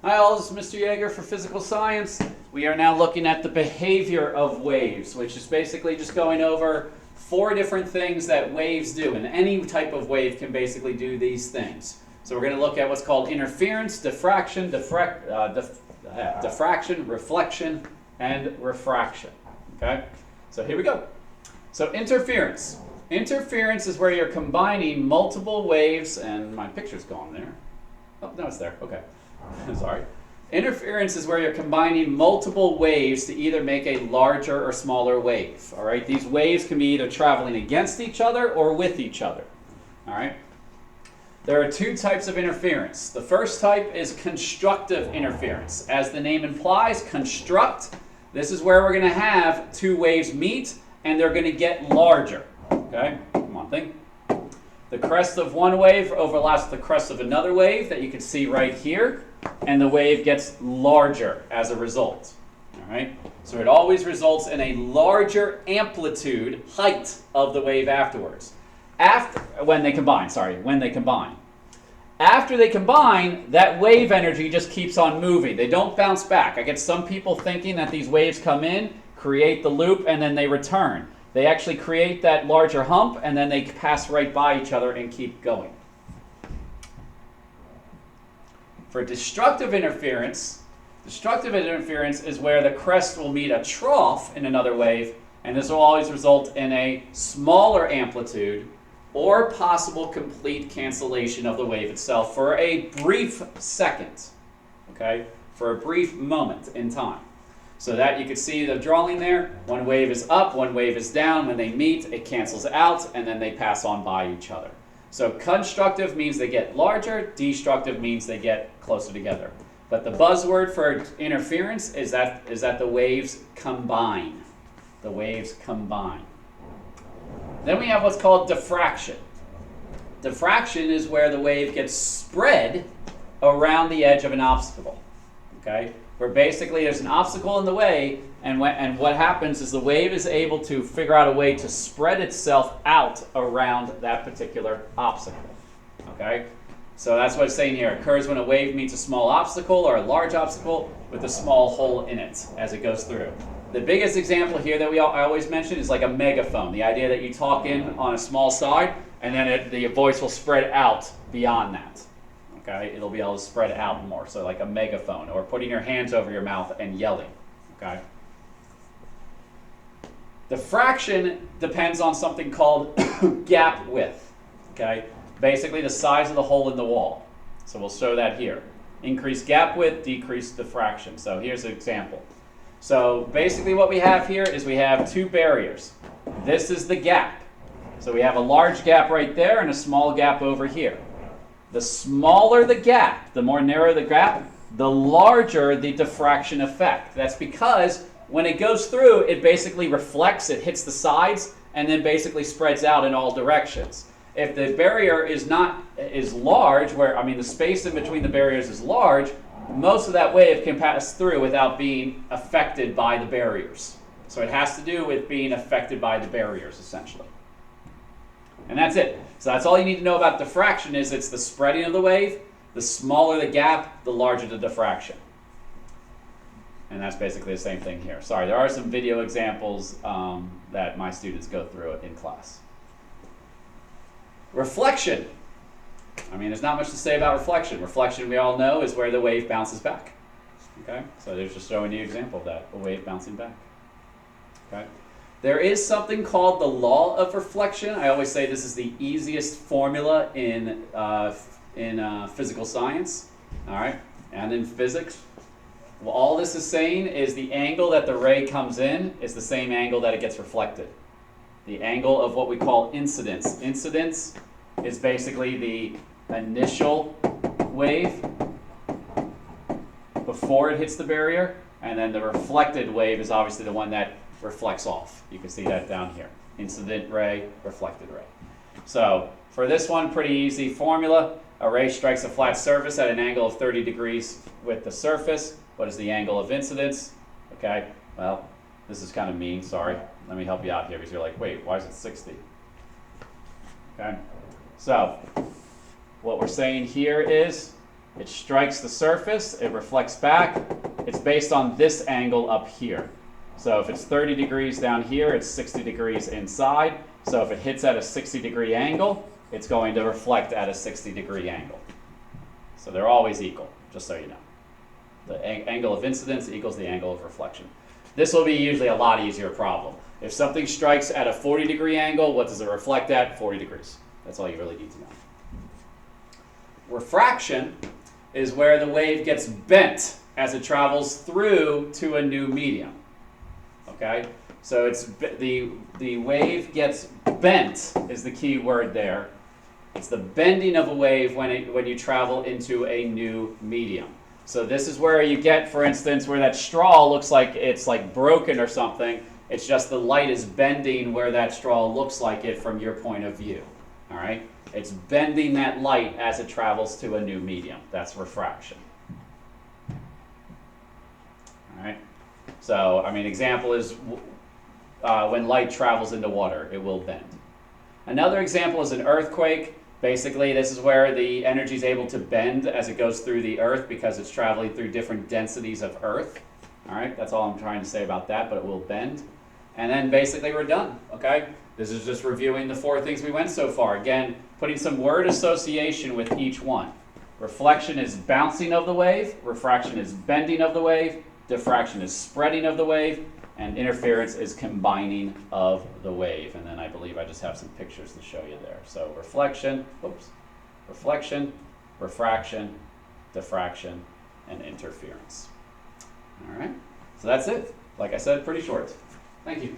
Hi all, this is Mr. Yeager for Physical Science. We are now looking at the behavior of waves, which is basically just going over 4 different things that waves do. And any type of wave can basically do these things. So we're going to look at what's called interference, diffraction, diffraction, reflection, and refraction. Okay? So here we go. So interference. Interference is where you're combining multiple waves, and my picture's gone there. Oh, no, it's there. Okay. Sorry. Interference is where you're combining multiple waves to either make a larger or smaller wave. All right. These waves can be either traveling against each other or with each other. All right. There are 2 types of interference. The first type is constructive interference. As the name implies, construct. This is where we're going to have 2 waves meet and they're going to get larger. Okay. Come on, think. The crest of one wave overlaps the crest of another wave that you can see right here, and the wave gets larger as a result. All right? So it always results in a larger amplitude, height of the wave afterwards. When they combine. After they combine, that wave energy just keeps on moving. They don't bounce back. I get some people thinking that these waves come in, create the loop, and then they return. They actually create that larger hump, and then they pass right by each other and keep going. For destructive interference is where the crest will meet a trough in another wave, and this will always result in a smaller amplitude or possible complete cancellation of the wave itself for a brief second, okay? For a brief moment in time. So that you can see the drawing there. One wave is up, one wave is down. When they meet, it cancels out, and then they pass on by each other. So constructive means they get larger. Destructive means they get closer together. But the buzzword for interference is that the waves combine. The waves combine. Then we have what's called diffraction. Diffraction is where the wave gets spread around the edge of an obstacle. Okay? Where basically there's an obstacle in the way, and what happens is the wave is able to figure out a way to spread itself out around that particular obstacle. Okay? So that's what it's saying here. It occurs when a wave meets a small obstacle or a large obstacle with a small hole in it as it goes through. The biggest example here that I always mention is like a megaphone. The idea that you talk in on a small side, and then the voice will spread out beyond that. Okay, it'll be able to spread out more, so like a megaphone, or putting your hands over your mouth and yelling. Okay. Diffraction depends on something called gap width. Okay, basically the size of the hole in the wall. So we'll show that here. Increase gap width, decrease diffraction. So here's an example. So basically what we have here is we have 2 barriers. This is the gap. So we have a large gap right there and a small gap over here. The smaller the gap, the more narrow the gap, the larger the diffraction effect. That's because when it goes through, it basically reflects, it hits the sides, and then basically spreads out in all directions. If the barrier is large, the space in between the barriers is large, most of that wave can pass through without being affected by the barriers. So it has to do with being affected by the barriers, essentially. And that's it. So that's all you need to know about diffraction is it's the spreading of the wave. The smaller the gap, the larger the diffraction. And that's basically the same thing here. Sorry, there are some video examples that my students go through in class. Reflection. There's not much to say about reflection. Reflection, we all know, is where the wave bounces back. Okay? So there's just showing you an example of that, a wave bouncing back. Okay? There is something called the law of reflection. I always say this is the easiest formula in physical science, all right, and in physics. Well, all this is saying is the angle that the ray comes in is the same angle that it gets reflected. The angle of what we call incidence. Incidence is basically the initial wave before it hits the barrier, and then the reflected wave is obviously the one that reflects off. You can see that down here. Incident ray, reflected ray. So for this one, pretty easy formula. A ray strikes a flat surface at an angle of 30 degrees with the surface. What is the angle of incidence? Okay, well, this is kind of mean, sorry. Let me help you out here because you're like, wait, why is it 60? Okay, so what we're saying here is It strikes the surface, it reflects back. It's based on this angle up here. So if it's 30 degrees down here, it's 60 degrees inside. So if it hits at a 60-degree angle, it's going to reflect at a 60-degree angle. So they're always equal, just so you know. The angle of incidence equals the angle of reflection. This will be usually a lot easier problem. If something strikes at a 40-degree angle, what does it reflect at? 40 degrees. That's all you really need to know. Refraction is where the wave gets bent as it travels through to a new medium. Okay? So it's the wave gets bent is the key word there. It's the bending of a wave when you travel into a new medium. So this is where you get, for instance, where that straw looks like it's like broken or something. It's just the light is bending where that straw looks like it from your point of view. All right? It's bending that light as it travels to a new medium. That's refraction. All right? So, I mean, example is when light travels into water, it will bend. Another example is an earthquake. Basically, this is where the energy is able to bend as it goes through the earth because it's traveling through different densities of earth. All right, that's all I'm trying to say about that, but it will bend. And then basically we're done, okay? This is just reviewing the 4 things we went so far. Again, putting some word association with each one. Reflection is bouncing of the wave. Refraction is bending of the wave. Diffraction is spreading of the wave. And interference is combining of the wave. And then I believe I just have some pictures to show you there. So reflection, refraction, diffraction, and interference. All right, so that's it. Like I said, pretty short. Thank you.